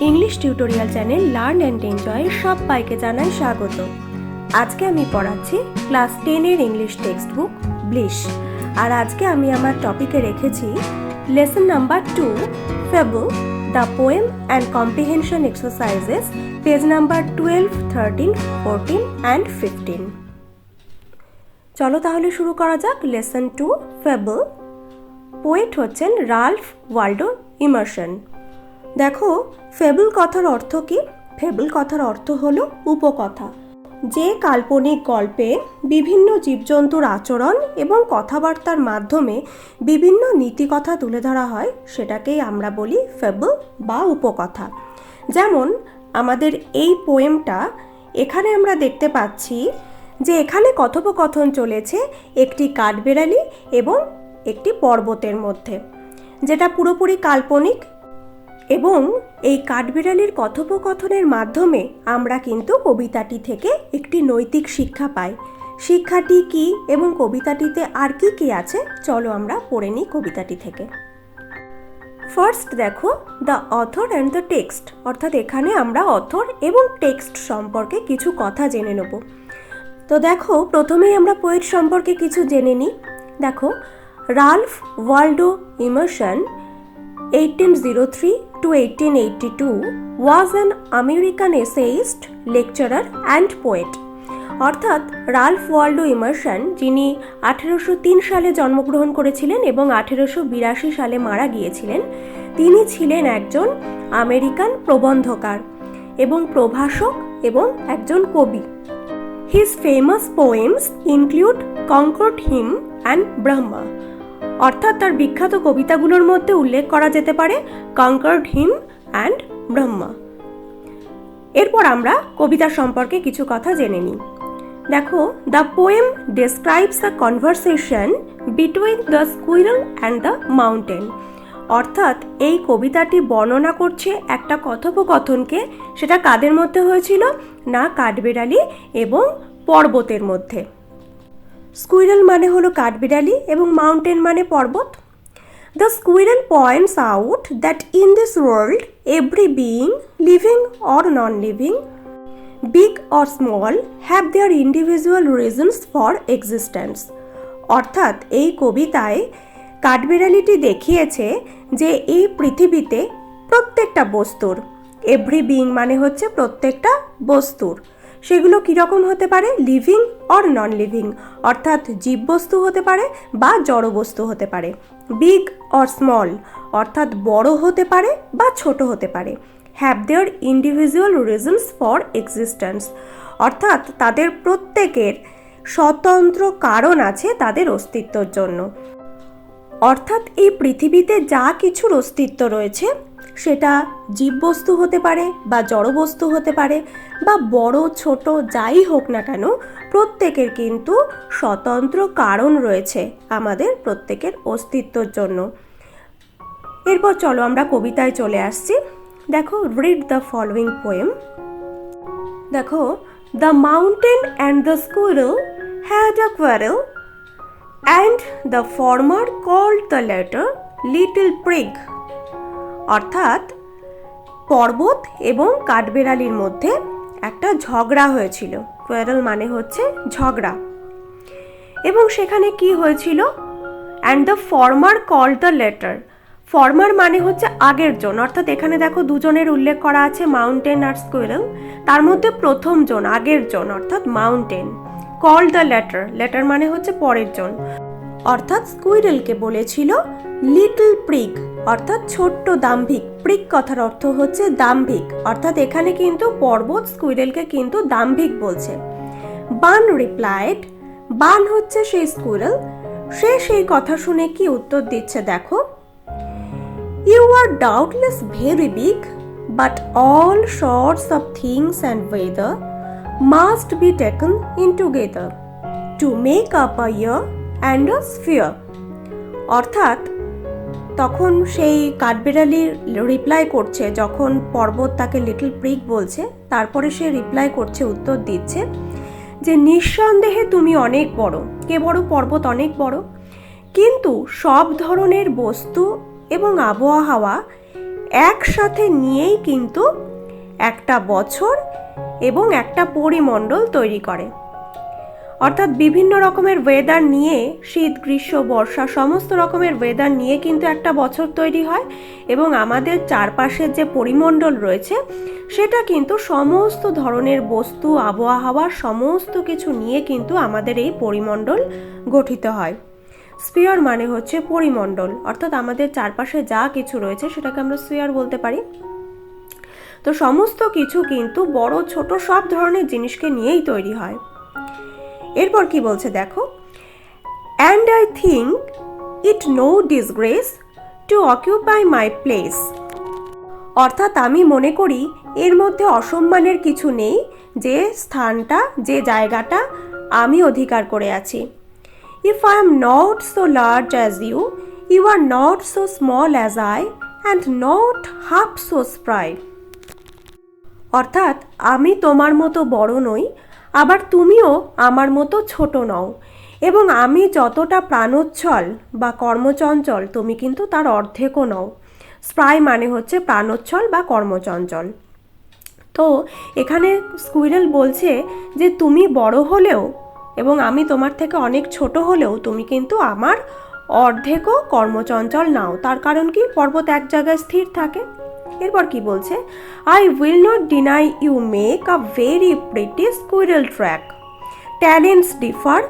English tutorial channel learn and enjoy সবাইকে জানাই স্বাগত। আজকে আমি পড়াচ্ছি ক্লাস 10 এর ইংলিশ টেক্সট বুক ব্লিস। আর আজকে আমি আমার টপিকে রেখেছি lesson number 2 fable the poem and comprehension exercises, page number 12, 13, 14 and 15। চলো তাহলে শুরু করা যাক। Lesson 2 fable. পোয়েট হচ্ছেন রাল্ফ ওয়াল্ডো ইমারসন। দেখো, ফেবল কথার অর্থ কি? ফেবল কথার অর্থ হলো উপকথা। যে কাল্পনিক গল্পে বিভিন্ন জীবজন্তুর আচরণ এবং কথাবার্তার মাধ্যমে বিভিন্ন নীতিকথা তুলে ধরা হয় সেটাকেই আমরা বলি ফেবল বা উপকথা। যেমন আমাদের এই পোয়েমটা, এখানে আমরা দেখতে পাচ্ছি যে এখানে কথোপকথন চলেছে একটি কাঠবেড়ালি এবং একটি পর্বতের মধ্যে, যেটা পুরোপুরি কাল্পনিক। এবং এই কাঠবিড়ালির কথোপকথনের মাধ্যমে আমরা কিন্তু কবিতাটি থেকে একটি নৈতিক শিক্ষা পাই। শিক্ষাটি কি এবং কবিতাটিতে আর কি কি আছে, চলো আমরা পড়ে নিই কবিতাটি থেকে। ফার্স্ট দেখো, the author and the text, অর্থাৎ এখানে আমরা অথর এবং টেক্সট সম্পর্কে কিছু কথা জেনে নেব। তো দেখো, প্রথমেই আমরা পোয়েট সম্পর্কে কিছু জেনে নিই। দেখো, Ralph Waldo Emerson 1803 to 1882 was an American essayist, lecturer and poet. অর্থাৎ রাল্ফ ওয়াল্ডো ইমারসন, যিনি 1803 সালে জন্মগ্রহণ করেছিলেন এবং 1882 সালে মারা গিয়েছিলেন, তিনি ছিলেন একজন আমেরিকান প্রবন্ধকার এবং প্রভাষক এবং একজন কবি। His famous poems include Concord Hymn and Brahma. অর্থাৎ তার বিখ্যাত কবিতাগুলোর মধ্যে উল্লেখ করা যেতে পারে কনকর্ড হিম অ্যান্ড ব্রহ্মা। এরপর আমরা কবিতা সম্পর্কে কিছু কথা জেনে নিই। দেখো, the poem describes a conversation between the squirrel and the mountain. অর্থাৎ এই কবিতাটি বর্ণনা করছে একটা কথোপকথনকে। সেটা কাদের মধ্যে হয়েছিল? না, কাঠবিড়ালি এবং পর্বতের মধ্যে। স্কুইরেল মানে হলো কাঠবিড়ালি এবং মাউন্টেন মানে পর্বত। The squirrel points out that in this world every being, living or non living, big or small, have their individual reasons for existence. অর্থাৎ এই কবিতায় কাঠবিড়ালিটি দেখিয়েছে যে এই পৃথিবীতে প্রত্যেকটা বস্তুর, এভরি বিইং মানে হচ্ছে প্রত্যেকটা বস্তুর, সেগুলো কীরকম হতে পারে? লিভিং অর নন লিভিং, অর্থাৎ জীববস্তু হতে পারে বা জড়বস্তু হতে পারে। বিগ অর স্মল, অর্থাৎ বড় হতে পারে বা ছোট হতে পারে। Have their individual reasons for existence, অর্থাৎ তাদের প্রত্যেকের স্বতন্ত্র কারণ আছে তাদের অস্তিত্বর জন্য। অর্থাৎ এই পৃথিবীতে যা কিছুর অস্তিত্ব রয়েছে সেটা জীববস্তু হতে পারে বা জড়বস্তু হতে পারে বা বড় ছোট যাই হোক না কেন, প্রত্যেকের কিন্তু স্বতন্ত্র কারণ রয়েছে আমাদের প্রত্যেকের অস্তিত্বর জন্য। এরপর চলো আমরা কবিতায় চলে আসছি। দেখো, রিড দ্য ফলোয়িং পোয়েম। দেখো, the mountain and the squirrel had a quarrel and the former called the latter little prig. অর্থাৎ পর্বত এবং কাঠবেড়ালির মধ্যে একটা ঝগড়া হয়েছিল। কোয়ারেল মানে হচ্ছে ঝগড়া। এবং সেখানে কি হয়েছিল? and the former called the latter. Former মানে হচ্ছে আগের জন, অর্থাৎ এখানে দেখো দুজনের উল্লেখ করা আছে, মাউন্টেন আর স্কুইরেল। তার মধ্যে প্রথম জন, আগের জন, অর্থাৎ mountain. Call the letter, letter মানে হচ্ছে পরের জন, অর্থাৎ স্কুইরেলকে বলেছিল লিটল প্রিগ, অর্থাৎ ছোট্ট দাম্ভিক। প্রিগ কথার অর্থ হচ্ছে দাম্ভিক, অর্থাৎ এখানে কিন্তু পর্বত স্কুইরেলকে কিন্তু দাম্ভিক বলছে। বান রিপ্লাইড, বান হচ্ছে সেই স্কুইরেল, সে সেই কথা শুনে কি উত্তর দিচ্ছে দেখো। You are doubtless very big, but all sorts of things and weather must be taken in together to make up a year and a sphere. অর্থাৎ তখন সেই কাঠবিড়ালি রিপ্লাই করছে, যখন পর্বত তাকে লিটল প্রিগ বলছে, তারপরে সে রিপ্লাই করছে, উত্তর দিচ্ছে যে নিঃসন্দেহে তুমি অনেক বড়। কে বড়? পর্বত অনেক বড়, কিন্তু সব ধরনের বস্তু এবং আবহাওয়া একসাথে নিয়েই কিন্তু একটা বছর এবং একটা পরিমণ্ডল তৈরি করে। অর্থাৎ বিভিন্ন রকমের ওয়েদার নিয়ে, শীত, গ্রীষ্ম, বর্ষা সমস্ত রকমের ওয়েদার নিয়ে কিন্তু একটা বছর তৈরি হয়, এবং আমাদের চারপাশের যে পরিমণ্ডল রয়েছে সেটা কিন্তু সমস্ত ধরনের বস্তু, আবহাওয়া সমস্ত কিছু নিয়ে কিন্তু আমাদের এই পরিমণ্ডল গঠিত হয়। স্ফিয়ার মানে হচ্ছে পরিমণ্ডল, অর্থাৎ আমাদের চারপাশে যা কিছু রয়েছে সেটাকে আমরা স্ফিয়ার বলতে পারি। তো সমস্ত কিছু কিন্তু বড় ছোট সব ধরনের জিনিসকে নিয়েই তৈরি হয়। এরপর কি বলছে দেখো, and I think it no disgrace to occupy my place. অর্থাৎ আমি মনে করি এর মধ্যে অসম্মানের কিছু নেই যে স্থানটা, যে জায়গাটা আমি অধিকার করে আছি। If I am not so large as you, you are not so small as I, and not half so spry. অর্থাৎ আমি তোমার মতো বড় নই, আবার তুমিও আমার মতো ছোট নও, এবং আমি যতটা প্রাণোচ্ছল বা কর্মচঞ্চল তুমি কিন্তু তার অর্ধেকও নও। স্প্রাই মানে হচ্ছে প্রাণোচ্ছল বা কর্মচঞ্চল। তো এখানে স্কুইরেল বলছে যে তুমি বড় হলেও এবং আমি তোমার থেকে অনেক ছোট হলেও তুমি কিন্তু আমার অর্ধেকও কর্মচঞ্চল নাও। তার কারণ কি, পর্বত এক জায়গায় স্থির থাকে। এরপর কি বলছে, I will not deny you make a very pretty squirrel track, talents differ,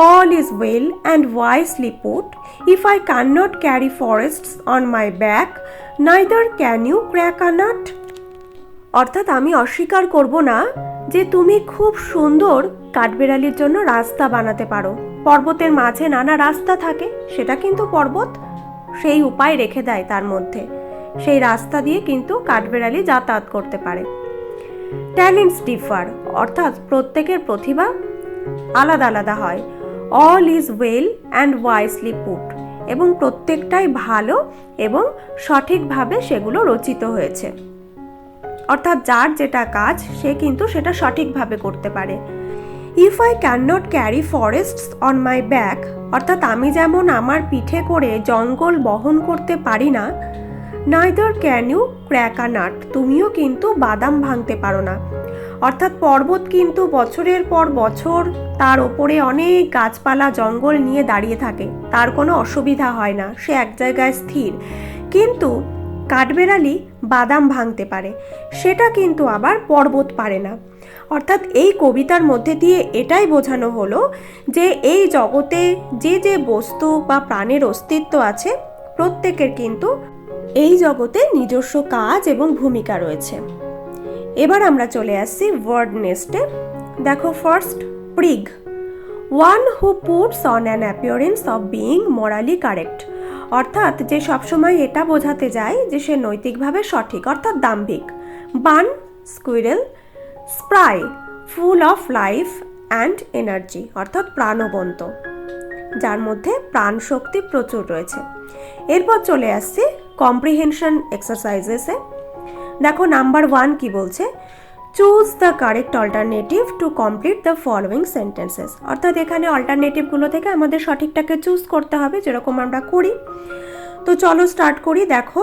all is well and wisely put, if I cannot carry forests on my back, neither can you crack a nut. অর্থাৎ আমি অস্বীকার করব না যে তুমি খুব সুন্দর কাঠবেড়ালির জন্য রাস্তা বানাতে পারো। পর্বতের মাঝে নানা রাস্তা থাকে, সেটা কিন্তু পর্বত সেই উপায় রেখে দেয়, তার মধ্যে সেই রাস্তা দিয়ে কিন্তু কাঠবেড়ালি যাতায়াত করতে পারে। ট্যালেন্টস ডিফার, অর্থাৎ প্রত্যেকের প্রতিভা আলাদা আলাদা হয়। All is well and wisely put, এবং প্রত্যেকটাই ভালো এবং সঠিকভাবে সেগুলো রচিত হয়েছে। অর্থাৎ যার যেটা কাজ সে কিন্তু সেটা সঠিকভাবে করতে পারে। If I can not carry forests on my back, অর্থাৎ আমি যেমন আমার পিঠে করে জঙ্গল বহন করতে পারি না, neither can you crack a nut, তুমিও কিন্তু বাদাম ভাঙতে পারো না। অর্থাৎ পর্বত কিন্তু বছরের পর বছর তার ওপরে অনেক গাছপালা জঙ্গল নিয়ে দাঁড়িয়ে থাকে, তার কোনো অসুবিধা হয় না, সে এক জায়গায় স্থির। কিন্তু কাঠবেড়ালি বাদাম ভাঙতে পারে, সেটা কিন্তু আবার পর্বত পারে না। অর্থাৎ এই কবিতার মধ্যে দিয়ে এটাই বোঝানো হলো যে এই জগতে যে যে বস্তু বা প্রাণের অস্তিত্ব আছে, প্রত্যেকের কিন্তু এই জগতে নিজস্ব কাজ এবং ভূমিকা রয়েছে। এবার আমরা চলে আসছি ওয়ার্ড নেস্টে। দেখো, first prig, one who puts on an appearance of being morally correct, অর্থাৎ যে সবসময় এটা বোঝাতে যায় যে সে নৈতিকভাবে সঠিক, অর্থাৎ দাম্ভিক। Bun, squirrel. Spry, full of life and energy, অর্থাৎ প্রাণবন্ত, যার মধ্যে প্রাণ শক্তি প্রচুর রয়েছে। এরপর চলে আসছি কম্প্রিহেনশন এক্সারসাইজেসে। দেখো, নাম্বার 1 কি বলছে, choose the correct alternative to complete the following sentences, অর্থাৎ এখানে অল্টারনেটিভগুলো থেকে আমাদের সঠিকটাকে চুজ করতে হবে, যেরকম আমরা করি। তো চলো স্টার্ট করি। দেখো,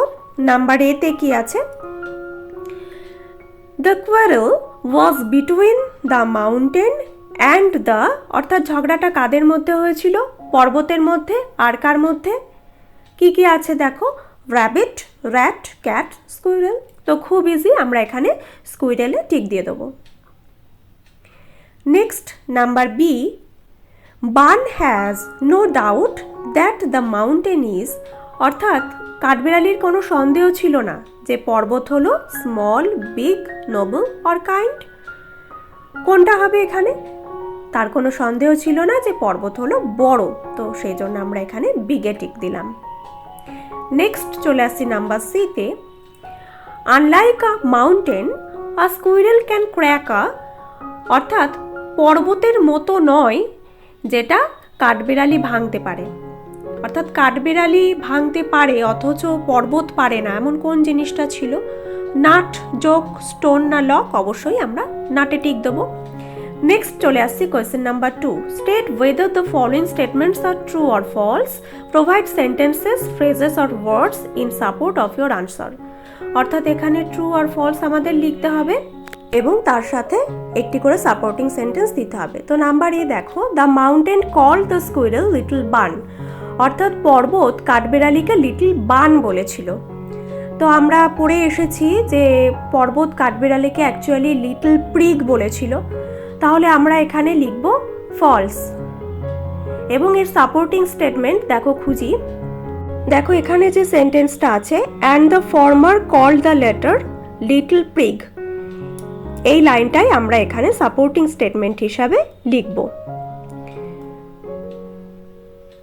নাম্বার এতে কি আছে, the quarrel was between the mountain and the, অর্থাৎ ঝগড়াটা কাদের মধ্যে হয়েছিল, পর্বতের মধ্যে। আর কার মধ্যে, কি কি আছে দেখো, র্যাবিট, র্যাট, ক্যাট, স্কুইরেল। তো খুব ইজি, আমরা এখানে স্কুইরেলে টিক দিয়ে দেবো। Next number B, Bun has no doubt that the mountain is, অর্থাৎ কাঠবেড়ালির কোনো সন্দেহ ছিল না যে পর্বত হলো small, big, noble or kind. কোনটা হবে এখানে, তার কোনো সন্দেহ ছিল না যে পর্বত হলো বড়, তো সেই জন্য আমরা এখানে বিগে টিক দিলাম। নেক্সট চলে আসছি নাম্বার সিতে, unlike a mountain a squirrel can crack a, অর্থাৎ পর্বতের মতো নয় যেটা কাঠবেড়ালি ভাঙতে পারে। অর্থাৎ কাঠবেড়ালি ভাঙতে পারে অথচ পর্বত পারে না, এমন কোন জিনিসটা ছিল, নাট, জোক, স্টোন না লক, অবশ্যই আমরা নাটে টিক দেবো। নেক্সট চলে আসছি question number 2। State whether the following statements are true or false, provide sentences, phrases or words in support of your answer. অর্থাৎ এখানে ট্রু আর ফলস আমাদের লিখতে হবে এবং তার সাথে একটি করে সাপোর্টিং সেন্টেন্স দিতে হবে। তো নাম্বার এ দেখো, the mountain call the squirrel little bun. অর্থাৎ পর্বত কাঠবেড়ালিকে লিটল বান বলেছিল। তো আমরা পড়ে এসেছি যে পর্বত কাঠবেড়ালিকে অ্যাকচুয়ালি লিটল প্রিগ বলেছিল। তাহলে আমরা এখানে লিখব ফলস। এবং এর সাপোর্টিং স্টেটমেন্ট দেখো খুঁজি। দেখো এখানে যে সেন্টেন্সটা আছে, and the former called the latter little prig, এই লাইনটাই আমরা এখানে সাপোর্টিং স্টেটমেন্ট হিসাবে লিখব।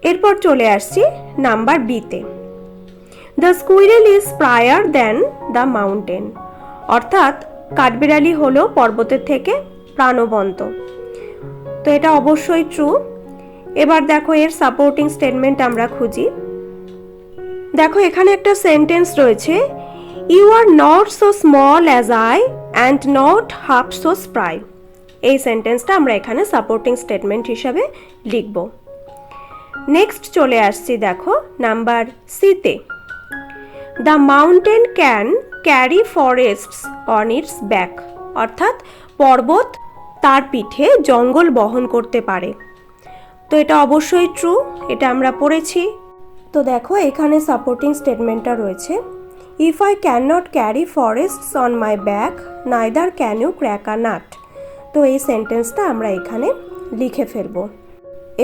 এরপর চলে আসছি নাম্বার বিতে। The squirrel is sprier than the mountain. অর্থাৎ কাঠবিড়ালি হলো পর্বতের থেকে প্রাণবন্ত। তো এটা অবশ্যই ট্রু। এবার দেখো এর সাপোর্টিং স্টেটমেন্ট আমরা খুঁজি। দেখো এখানে একটা সেন্টেন্স রয়েছে, you are not so small as I and not half so spry. এই সেন্টেন্সটা আমরা এখানে সাপোর্টিং স্টেটমেন্ট হিসাবে লিখব। নেক্সট চলে আসছি দেখো নাম্বার সিতে। The mountain can carry forests on it's back. অর্থাৎ পর্বত তার পিঠে জঙ্গল বহন করতে পারে। তো এটা অবশ্যই ট্রু, এটা আমরা পড়েছি। তো দেখো এখানে সাপোর্টিং স্টেটমেন্টটা রয়েছে, if I can not carry forests on my back neither can you crack a nut. তো এই সেন্টেন্সটা আমরা এখানে লিখে ফেলবো।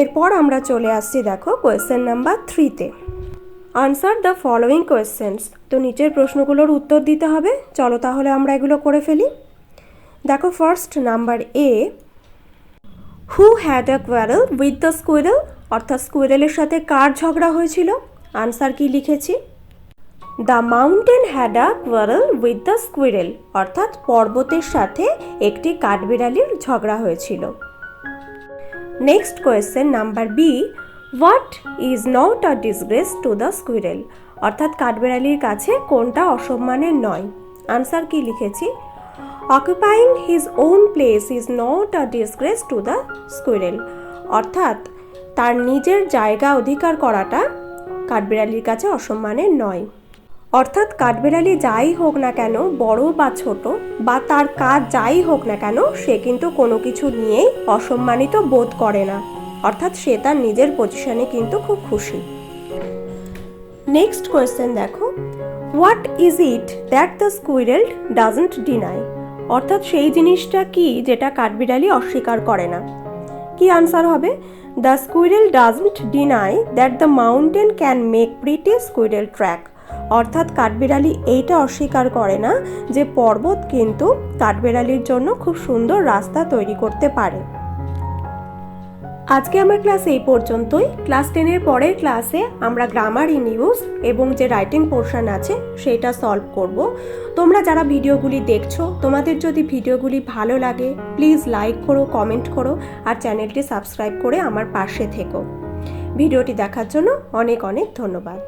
এরপর আমরা চলে আসছি দেখো কোয়েশ্চেন নাম্বার 3তে। Answer the following questions. তো নিচের প্রশ্নগুলোর উত্তর দিতে হবে। চলো তাহলে আমরা এগুলো করে ফেলি। দেখো first number A, who had a quarrel with the squirrel. অর্থাৎ স্কুইরেলের সাথে কার ঝগড়া হয়েছিল? আনসার কি লিখেছি? The mountain had a quarrel with the squirrel. অর্থাৎ পর্বতের সাথে একটি কাঠবিড়ালির ঝগড়া হয়েছিল। Next question number B, what is not a disgrace to the squirrel. অর্থাৎ কাঠবিড়ালির কাছে কোনটা অসম্মানের নয়? আনসার কি লিখেছি? Occupying his own place is not a disgrace to the squirrel. অর্থাৎ তার নিজের জায়গা অধিকার করাটা কাঠবিড়ালির কাছে অসম্মানের নয়। অর্থাৎ কাঠবিড়ালি যাই হোক না কেন, বড় বা ছোট বা তার কাজ যাই হোক না কেন, সে কিন্তু কোনো কিছু নিয়েই অসম্মানিত বোধ করে না। অর্থাৎ সে তার নিজের পজিশনে কিন্তু খুব খুশি। নেক্সট কোয়েশ্চেন দেখো, what is it that the squirrel doesn't deny. অর্থাৎ সেই জিনিসটা কি যেটা কাঠবিড়ালি অস্বীকার করে না? কি আনসার হবে? The squirrel doesn't deny that the mountain can make pretty squirrel track. অর্থাৎ কাঠবিড়ালি এইটা অস্বীকার করে না যে পর্বত কিন্তু কাঠবিড়ালির জন্য খুব সুন্দর রাস্তা তৈরি করতে পারে। আজকে আমার ক্লাস এই পর্যন্তই। ক্লাস 10-এর পরের ক্লাসে আমরা গ্রামার ইন ইউজ এবং যে রাইটিং পোর্শন আছে সেটা সলভ করব। তোমরা যারা ভিডিওগুলি দেখছো, তোমাদের যদি ভিডিওগুলি ভালো লাগে প্লিজ লাইক করো, কমেন্ট করো আর চ্যানেলটি সাবস্ক্রাইব করে আমার পাশে থেকো। ভিডিওটি দেখার জন্য অনেক অনেক ধন্যবাদ।